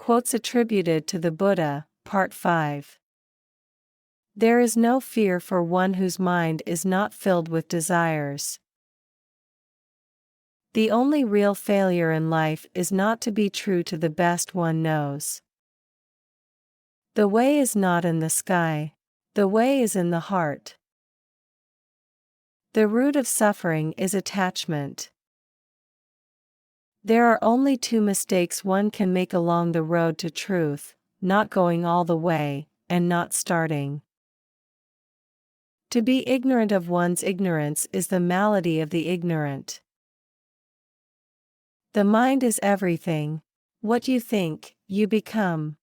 Quotes attributed to the Buddha, Part 5. There is no fear for one whose mind is not filled with desires. The only real failure in life is not to be true to the best one knows. The way is not in the sky. The way is in the heart. The root of suffering is attachment. There are only two mistakes one can make along the road to truth: not going all the way, and not starting. To be ignorant of one's ignorance is the malady of the ignorant. The mind is everything. What you think, you become.